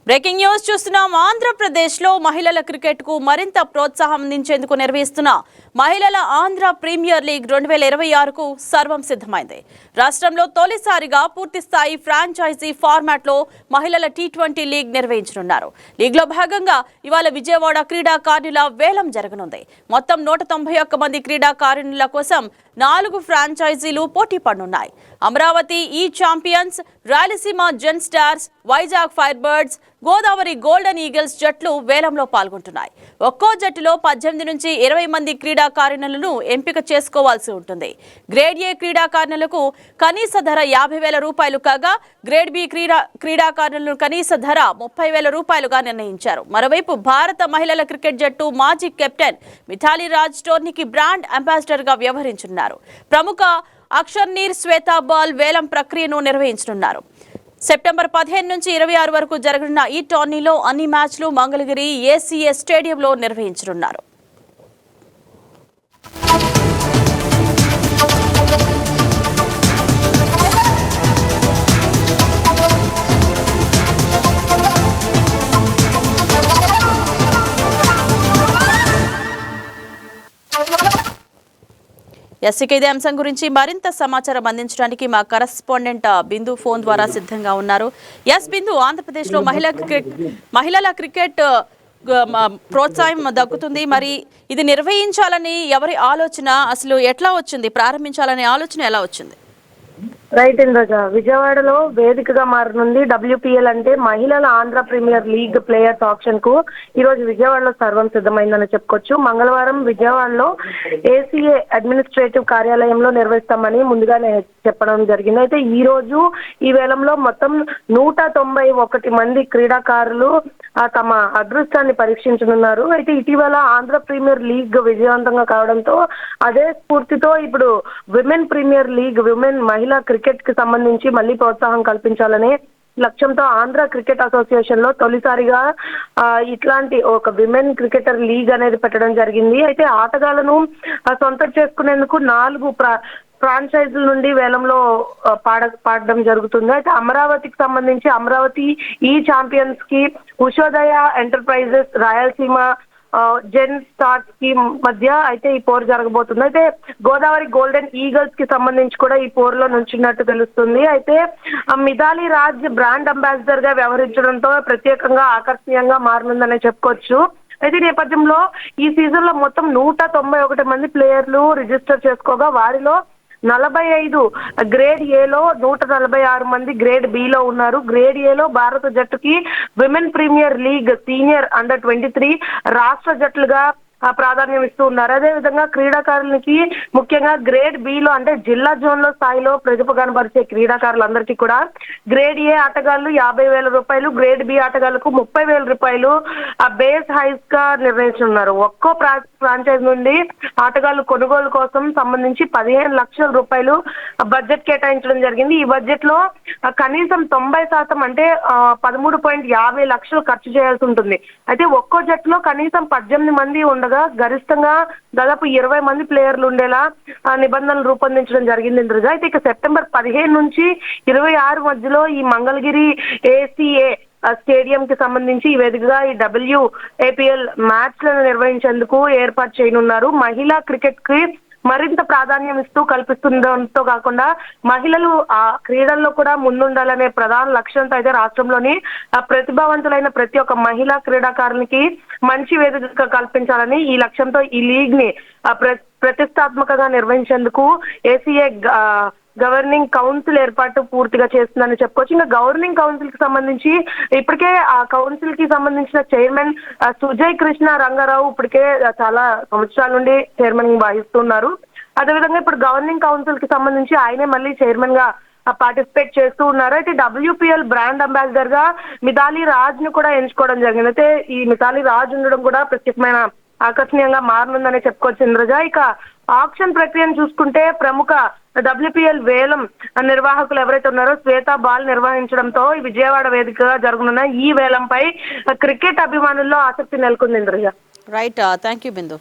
Breaking news చూస్తున్నాం. ఆంధ్రప్రదేశ్ లో మహిళల క్రికెట్ కు మరింత ప్రోత్సాహం అందించేందుకు నిర్వహిస్తున్న మహిళల ఆంధ్ర ప్రీమియర్ లీగ్ 2026కు సర్వం సిద్ధమైంది. రాష్ట్రంలో తొలిసారిగా పూర్తిస్థాయి ఫ్రాంచైజీ ఫార్మాట్ లో మహిళల టీ20 లీగ్ నిర్వహించనున్నారు. లీగ్ లో భాగంగా ఇవాళ విజయవాడ క్రీడాకారుల వేలం జరగనుంది. మొత్తం 191 మంది క్రీడాకారుల కోసం 4 ఫ్రాంచైజీలు పోటీ పడనున్నాయి. అమరావతి ఈ champions, Rayalaseema zen stars, Vizag fire birds, Godavari golden eagles జట్లు వేలంలో పాల్గొంటున్నాయి. ఒక్కో జట్టులో 18 నుంచి 20 మంది క్రీడాకారిణులను ఎంపిక చేసుకోవాల్సి ఉంటుంది. గ్రేడ్ ఏ క్రీడాకారిణులకు కనీస ధర 50,000 రూపాయలు కాగా, గ్రేడ్ బి క్రీడాకారిణులను కనీస ధర 30,000 రూపాయలుగా నిర్ణయించారు. మరోవైపు భారత మహిళల క్రికెట్ జట్టు మాజీ కెప్టెన్ మిథాలీ రాజ్ టోర్నీకి బ్రాండ్ అంబాసిడర్ గా వ్యవహరించనున్నారు. ప్రముఖ అక్షర్నీర్ శ్వేతా బాల్ వేలం ప్రక్రియను నిర్వహించనున్నారు. సెప్టెంబర్ 15 నుంచి 26 వరకు జరగనున్న ఈ టోర్నీలో అన్ని మ్యాచ్లు మంగళగిరి ఏసీఏ స్టేడియంలో నిర్వహించనున్నారు. ఇదే అంశం గురించి మరింత సమాచారం అందించడానికి మా కరెస్పాండెంట్ బిందు ఫోన్ ద్వారా సిద్ధంగా ఉన్నారు. బిందు, ఆంధ్రప్రదేశ్ లో మహిళల క్రికెట్ ప్రోత్సాహం దక్కుతుంది. మరి ఇది నిర్వహించాలని ఎవరి ఆలోచన, అసలు ఎట్లా వచ్చింది, ప్రారంభించాలనే ఆలోచన ఎలా వచ్చింది? రైట్ ఇంద్రజ, విజయవాడలో వేదికగా మారనుంది WPL అంటే మహిళల Andhra premier league players option కు ఈ రోజు విజయవాడలో సర్వం సిద్ధమైందని చెప్పుకోవచ్చు. మంగళవారం విజయవాడలో ఏసీఏ అడ్మినిస్ట్రేటివ్ కార్యాలయంలో నిర్వహిస్తామని ముందుగానే చెప్పడం జరిగింది. అయితే ఈ రోజు ఈ వేలంలో మొత్తం 191 మంది క్రీడాకారులు తమ అదృష్టాన్ని పరీక్షించనున్నారు. అయితే ఇటీవల ఆంధ్ర ప్రీమియర్ లీగ్ విజయవంతంగా కావడంతో అదే స్ఫూర్తితో ఇప్పుడు విమెన్ ప్రీమియర్ లీగ్, విమెన్ మహిళా క్రికెట్ కి సంబంధించి మళ్ళీ ప్రోత్సాహం కల్పించాలనే లక్ష్యంతో ఆంధ్ర క్రికెట్ అసోసియేషన్ లో తొలిసారిగా ఇట్లాంటి ఒక విమెన్ క్రికెటర్ లీగ్ అనేది పెట్టడం జరిగింది. అయితే ఆటగాళ్లను సొంతం చేసుకునేందుకు 4 ఫ్రాంచైజీల నుండి వేలంలో పాడడం జరుగుతుంది. అయితే అమరావతికి సంబంధించి అమరావతి ఈ ఛాంపియన్స్ కి Ushodaya enterprises, Rayalaseema zen stars కి మధ్య అయితే ఈ పోరు జరగబోతుంది. అయితే గోదావరి గోల్డెన్ ఈగల్స్ కి సంబంధించి కూడా ఈ పోరులో నుంచున్నట్టు తెలుస్తుంది. అయితే మిథాలీ రాజ్ బ్రాండ్ అంబాసిడర్ గా వ్యవహరించడంతో ప్రత్యేకంగా ఆకర్షణీయంగా మారనుందనే చెప్పుకోవచ్చు. అయితే ఈ నేపథ్యంలో ఈ సీజన్ లో మొత్తం 191 మంది ప్లేయర్లు రిజిస్టర్ చేసుకోగా వారిలో 45 గ్రేడ్ ఏలో, 146 మంది గ్రేడ్ బిలో ఉన్నారు. గ్రేడ్ ఏలో భారత జట్టుకి women premier league senior under 23 రాష్ట్ర జట్లుగా ప్రాధాన్యం ఇస్తూ ఉన్నారు. అదేవిధంగా క్రీడాకారులకి ముఖ్యంగా గ్రేడ్ బిలో అంటే జిల్లా జోన్లో స్థాయిలో ప్రతిభ కనబరిచే క్రీడాకారులందరికీ కూడా గ్రేడ్ ఏ ఆటగాళ్లు 50,000 రూపాయలు, గ్రేడ్ బి ఆటగాళ్లకు 30,000 రూపాయలు బేస్ హైస్ గా నిర్ణయించున్నారు. ఒక్కో ఫ్రాంచైజ్ నుండి ఆటగాళ్లు కొనుగోలు కోసం సంబంధించి 15 లక్షల రూపాయలు బడ్జెట్ కేటాయించడం జరిగింది. ఈ బడ్జెట్ లో కనీసం 90% అంటే 13.50 లక్షలు ఖర్చు చేయాల్సి ఉంటుంది. అయితే ఒక్కో జట్టులో కనీసం 18 మంది ఉండగా గరిష్టంగా దాదాపు 20 మంది ప్లేయర్లు ఉండేలా నిబంధనలు రూపొందించడం జరిగింది ఇంద్రజ. అయితే ఇక సెప్టెంబర్ 15 నుంచి 26 మధ్యలో ఈ మంగళగిరి ఏసీఏ స్టేడియం కి సంబంధించి ఈ వేదికగా ఈ WAPL మ్యాచ్లను నిర్వహించేందుకు ఏర్పాటు చేయనున్నారు. మహిళా క్రికెట్ కి మరింత ప్రాధాన్యం ఇస్తూ కల్పిస్తుండటంతో కాకుండా మహిళలు ఆ క్రీడల్లో కూడా ముందుండాలనే ప్రధాన లక్ష్యంతో అయితే రాష్ట్రంలోని ప్రతిభావంతులైన ప్రతి ఒక్క మహిళా క్రీడాకారునికి మంచి వేదిక కల్పించాలని ఈ లక్ష్యంతో ఈ లీగ్ ని ప్రతిష్టాత్మకంగా నిర్వహించేందుకు ఏసీఏ గవర్నింగ్ కౌన్సిల్ ఏర్పాటు పూర్తిగా చేస్తుందని చెప్పుకోవచ్చు. ఇంకా గవర్నింగ్ కౌన్సిల్ కి సంబంధించి ఇప్పటికే ఆ కౌన్సిల్ కి సంబంధించిన చైర్మన్ సుజయ్ కృష్ణ రంగారావు ఇప్పటికే చాలా సంవత్సరాల నుండి చైర్మన్ వహిస్తున్నారు. అదేవిధంగా ఇప్పుడు గవర్నింగ్ కౌన్సిల్ కి సంబంధించి ఆయనే మళ్ళీ చైర్మన్ గా పార్టిసిపేట్ చేస్తూ ఉన్నారు. అయితే WPL బ్రాండ్ అంబాసిడర్ గా మిథాలీ రాజ్ ను కూడా ఎంచుకోవడం జరిగింది. అయితే ఈ మిథాలీ రాజ్ ఉండడం కూడా ప్రత్యేకమైన ఆకర్షణీయంగా మారనుందనే చెప్పుకోవచ్చు ఇంద్రజ. ఇక ఆప్షన్ ప్రక్రియను చూసుకుంటే ప్రముఖ WPL వేలం నిర్వాహకులు ఎవరైతే ఉన్నారో శ్వేతా బాల్ నిర్వహించడంతో విజయవాడ వేదికగా జరగనున్న ఈ వేలంపై క్రికెట్ అభిమానుల్లో ఆసక్తి నెలకొంది Indraja. Right, thank you Bindu.